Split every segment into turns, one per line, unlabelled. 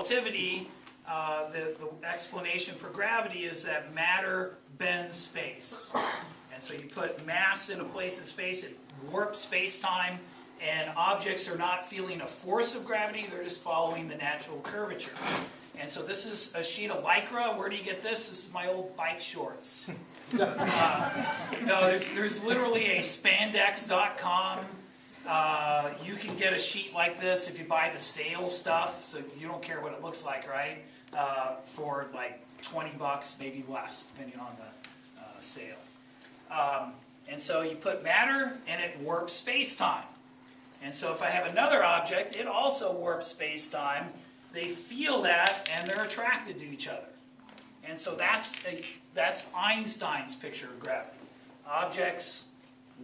relativity, the explanation for gravity is that matter bends space. And so you put mass in a place in space, it warps space-time, and objects are not feeling a force of gravity, they're just following the natural curvature. And so this is a sheet of Lycra. Where do you get this? This is my old bike shorts. No, there's literally a spandex.com. You can get a sheet like this if you buy the sale stuff, so you don't care what it looks like, right? For like 20 bucks, maybe less, depending on the sale. And so you put matter and it warps space-time. And so if I have another object, it also warps space-time. They feel that and they're attracted to each other. And so that's Einstein's picture of gravity. Objects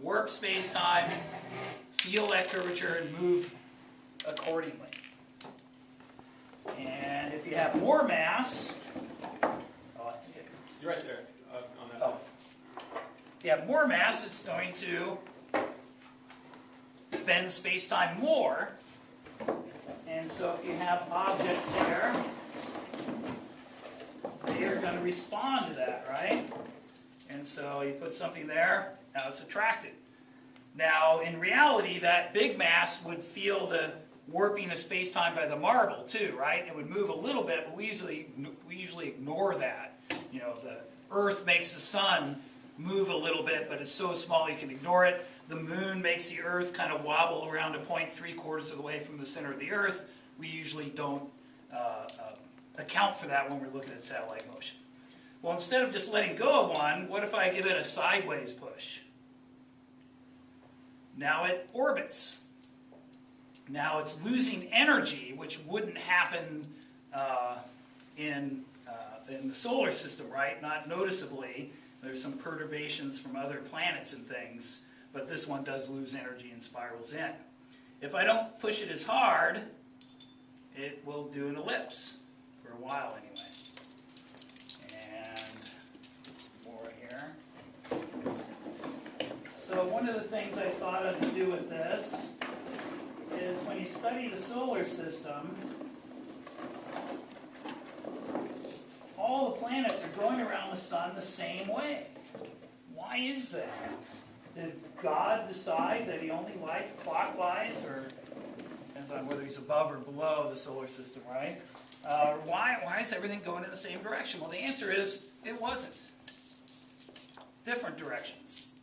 warp space-time, feel that curvature, and move accordingly. And if you have more mass,
you're right there on that.
Oh. If you have more mass, it's going to bend space-time more. And so if you have objects here, they are going to respond to that, right? And so you put something there, now it's attracted. Now, in reality, that big mass would feel the warping of space-time by the marble too, right? It would move a little bit, but we usually ignore that. You know, the Earth makes the sun move a little bit, but it's so small you can ignore it. The moon makes the Earth kind of wobble around a point 3/4 of the way from the center of the Earth. We usually don't account for that when we're looking at satellite motion. Well, instead of just letting go of one, what if I give it a sideways push? Now it orbits. Now it's losing energy, which wouldn't happen in the solar system, right? Not noticeably. There's some perturbations from other planets and things, but this one does lose energy and spirals in. If I don't push it as hard, it will do an ellipse for a while anyway. And let's put some more here. So one of the things I thought of to do with this is when you study the solar system, all the planets are going around the sun the same way. Why is that? Did God decide that he only liked clockwise, or depends on whether he's above or below the solar system, right? Why is everything going in the same direction? Well, the answer is it wasn't. Different directions.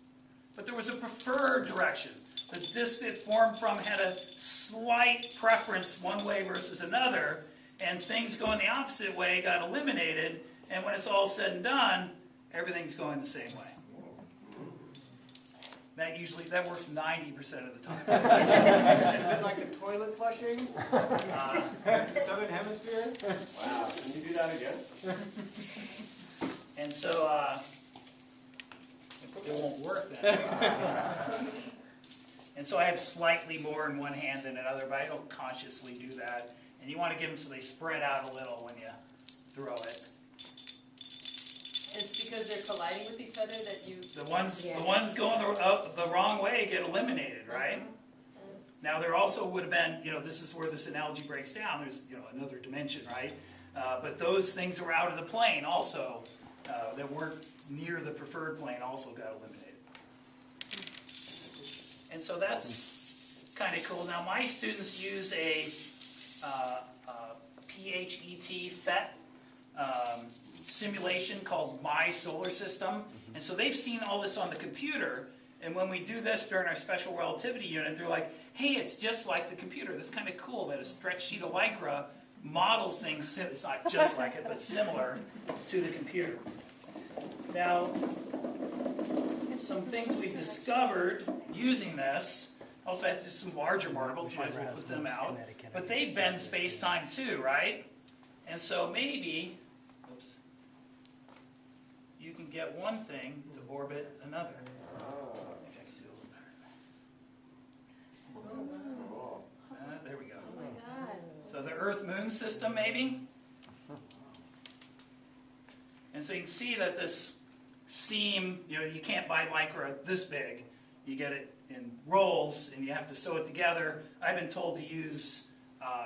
But there was a preferred direction. The disk it formed from had a slight preference one way versus another, and things going the opposite way got eliminated, and when it's all said and done, everything's going the same way. That works 90% of the time.
Is it like the toilet flushing? Southern Hemisphere?
Wow, can you do that again?
And so, it won't work then. And so I have slightly more in one hand than another, but I don't consciously do that. And you want to give them so they spread out a little when you throw it.
It's because they're colliding with each other that you...
The ones going the wrong way get eliminated, right? Now there also would have been, this is where this analogy breaks down. There's, another dimension, right? But those things that were out of the plane also, that weren't near the preferred plane, also got eliminated. And so that's kind of cool. Now my students use a PHET simulation called My Solar System. And so they've seen all this on the computer. And when we do this during our special relativity unit, they're like, hey, it's just like the computer. That's kind of cool that a stretch sheet of Lycra models things, it's not just like it, but similar to the computer. Now, some things we've discovered using this, also it's just some larger marbles, might as well put them out, but they bend space-time too, right? And so maybe, oops, you can get one thing to orbit another. There we go.
Oh my God.
So the Earth-Moon system, maybe? And so you can see that this seam, you can't buy Lycra this big. You get it in rolls, and you have to sew it together. I've been told to use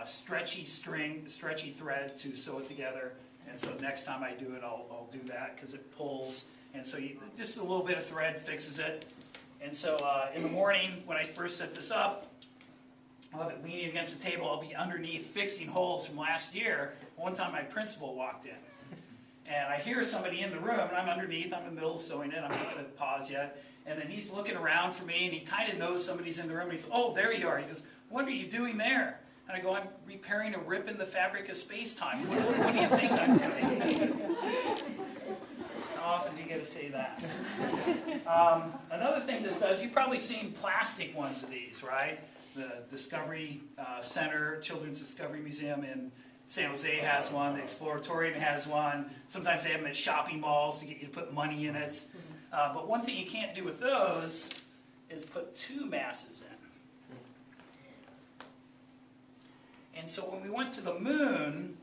stretchy thread to sew it together. And so next time I do it, I'll do that because it pulls. And so just a little bit of thread fixes it. And so in the morning, when I first set this up, I'll have it leaning against the table. I'll be underneath fixing holes from last year. One time my principal walked in. And I hear somebody in the room, and I'm underneath. I'm in the middle of sewing it. I'm not going to pause yet. And then he's looking around for me, and he kind of knows somebody's in the room. And he's, oh, there you are. He goes, what are you doing there? And I go, I'm repairing a rip in the fabric of space-time. What do you think I'm doing? How often do you get to say that? Another thing this does, you've probably seen plastic ones of these, right? The Discovery Center, Children's Discovery Museum in San Jose has one. The Exploratorium has one. Sometimes they have them at shopping malls to get you to put money in it. But one thing you can't do with those is put two masses in. And so when we went to the moon,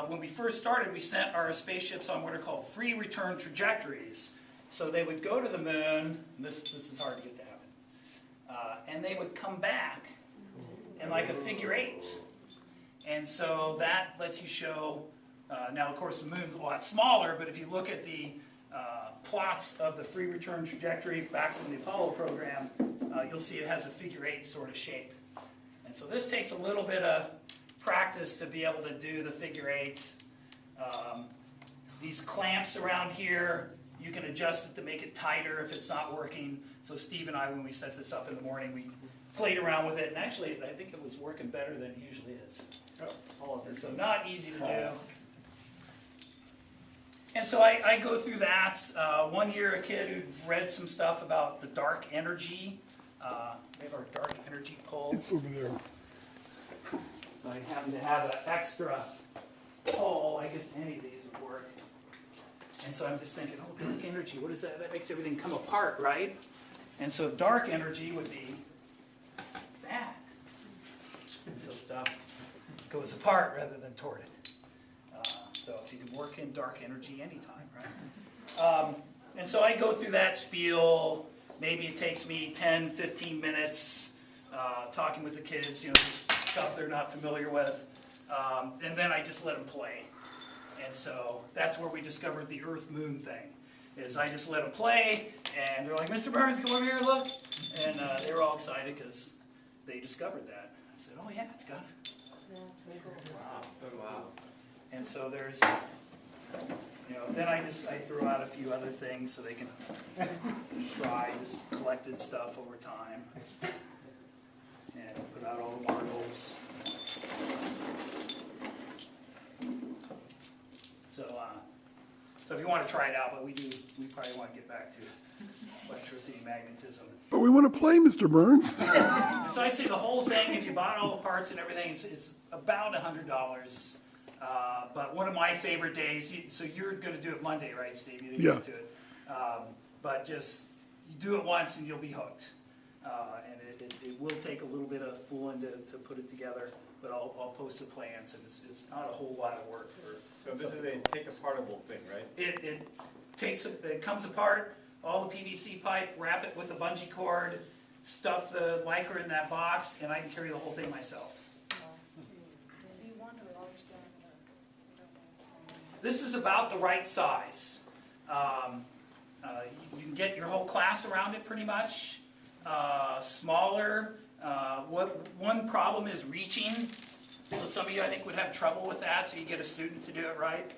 when we first started, we sent our spaceships on what are called free return trajectories. So they would go to the moon. This is hard to get to happen. And they would come back in like a figure eight. And so that lets you show, now of course the moon's a lot smaller, but if you look at the plots of the free return trajectory back from the Apollo program, you'll see it has a figure eight sort of shape. And so this takes a little bit of practice to be able to do the figure eight. These clamps around here, you can adjust it to make it tighter if it's not working. So Steve and I, when we set this up in the morning, we played around with it, and actually I think it was working better than it usually is. And so not easy to do. And so I go through that. One year a kid who read some stuff about the dark energy. We have our dark energy pole.
It's over there.
I happen to have an extra pole. I guess any of these would work. And so I'm just thinking, oh, dark energy, what is that? That makes everything come apart, right? And so dark energy would be that. And so stuff goes apart rather than toward it. So if you can work in dark energy anytime, right? And so I go through that spiel. Maybe it takes me 10, 15 minutes talking with the kids, just stuff they're not familiar with. And then I just let them play. And so that's where we discovered the Earth-Moon thing. Is I just let them play, and they're like, Mr. Burns, come over here and look. And they were all excited because they discovered that. I said, oh yeah, it's got it.
Wow, so wow.
And so there's, then I throw out a few other things so they can try this collected stuff over time. And put out all the marbles. So if you want to try it out, but we probably want to get back to electricity and magnetism.
But we want to play, Mr. Burns.
And so I'd say the whole thing, if you bought all the parts and everything, it's about $100. But one of my favorite days, so you're going to do it Monday, right, Steve? You didn't get to it. But just, you do it once and you'll be hooked. And it will take a little bit of fooling to put it together, but I'll post the plans, and it's not a whole lot of work for.
So this is a take-apartable thing, right?
It comes apart, all the PVC pipe, wrap it with a bungee cord, stuff the lycra in that box, and I can carry the whole thing myself. This is about the right size. You can get your whole class around it pretty much. Smaller. One problem is reaching. So some of you, I think, would have trouble with that, so you get a student to do it right.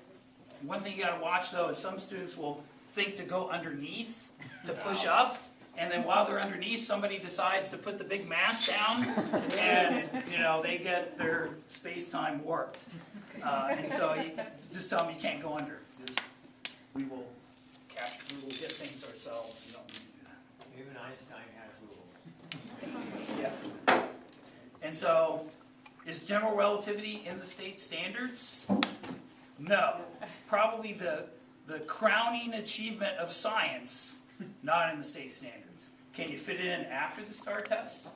One thing you got to watch, though, is some students will think to go underneath to push up, and then while they're underneath, somebody decides to put the big mass down, and they get their space-time warped. And so you just tell them you can't go under. We will get things ourselves. We don't need to do that.
Even Einstein has rules.
Yeah. And so, is general relativity in the state standards? No. Probably the crowning achievement of science, not in the state standards. Can you fit it in after the STAR test?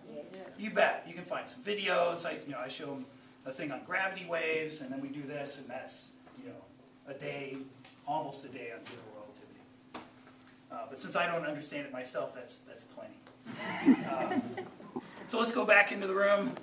You bet. You can find some videos. I show them a thing on gravity waves, and then we do this, and that's a day, almost a day on general relativity. But since I don't understand it myself, that's plenty. So let's go back into the room.